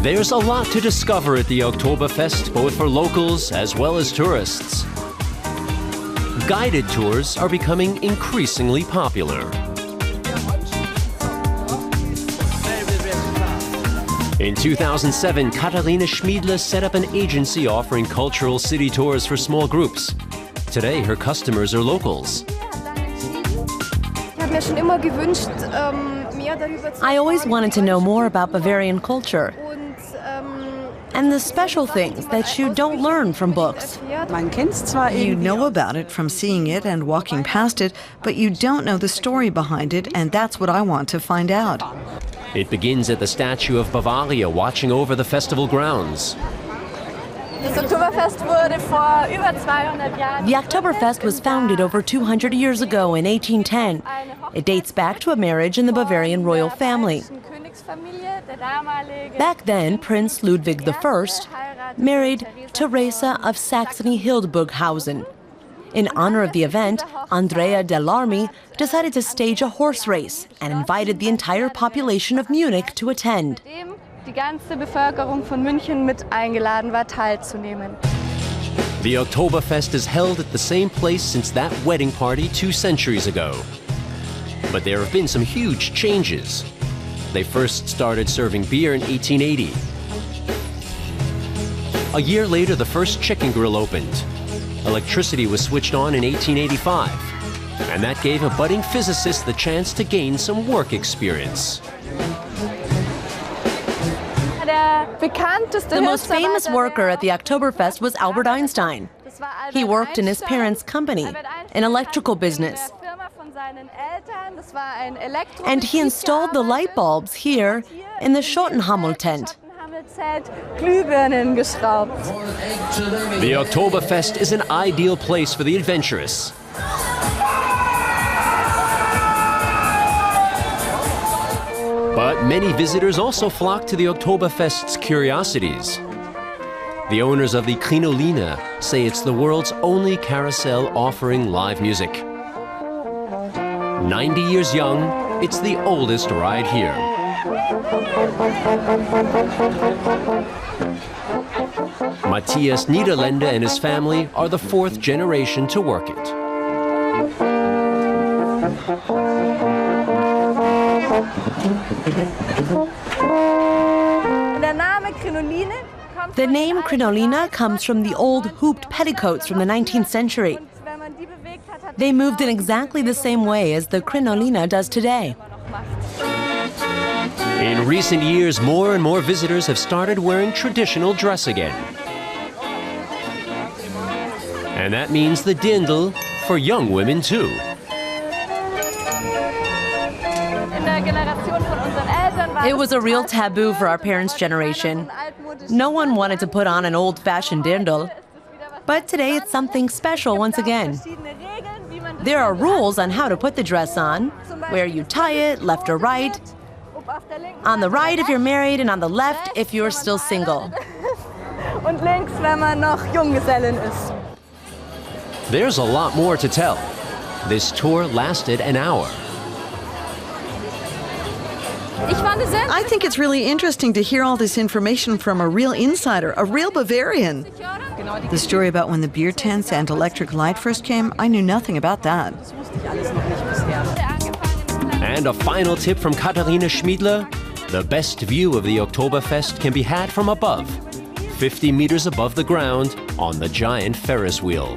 There's a lot to discover at the Oktoberfest, both for locals as well as tourists. Guided tours are becoming increasingly popular. In 2007, Katharina Schmiedle set up an agency offering cultural city tours for small groups. Today, her customers are locals. I always wanted to know more about Bavarian culture and the special things that you don't learn from books. You know about it from seeing it and walking past it, but you don't know the story behind it, and that's what I want to find out. It begins at the statue of Bavaria watching over the festival grounds. The Oktoberfest was founded over 200 years ago in 1810. It dates back to a marriage in the Bavarian royal family. Back then, Prince Ludwig I married Teresa of Saxony-Hildburghausen. In honor of the event, Andrea Dellarme decided to stage a horse race and invited the entire population of Munich to attend. Die ganze Bevölkerung von München mit eingeladen war, teilzunehmen. The Oktoberfest is held at the same place since that wedding party 2 centuries ago. But there have been some huge changes. They first started serving beer in 1880. A year later, the first chicken grill opened. Electricity was switched on in 1885. And that gave a budding physicist the chance to gain some work experience. The most famous worker at the Oktoberfest was Albert Einstein. He worked in his parents' company, an electrical business. And he installed the light bulbs here in the Schottenhamel tent. The Oktoberfest is an ideal place for the adventurous. But many visitors also flock to the Oktoberfest's curiosities. The owners of the Krinoline say it's the world's only carousel offering live music. 90 years young, it's the oldest ride here. Matthias Niederlande and his family are the 4th generation to work it. The name Krinoline comes from the old hooped petticoats from the 19th century. They moved in exactly the same way as the Krinoline does today. In recent years, more and more visitors have started wearing traditional dress again. And that means the Dirndl for young women too. It was a real taboo for our parents' generation. No one wanted to put on an old-fashioned dirndl. But today it's something special once again. There are rules on how to put the dress on, where you tie it, left or right. On the right if you're married, and on the left if you're still single. Und links, wenn man noch Junggesellin ist. There's a lot more to tell. This tour lasted an hour. I think it's really interesting to hear all this information from a real insider, a real Bavarian. The story about when the beer tents and electric light first came, I knew nothing about that. And a final tip from Katharina Schmiedle: the best view of the Oktoberfest can be had from above, 50 meters above the ground on the giant Ferris wheel.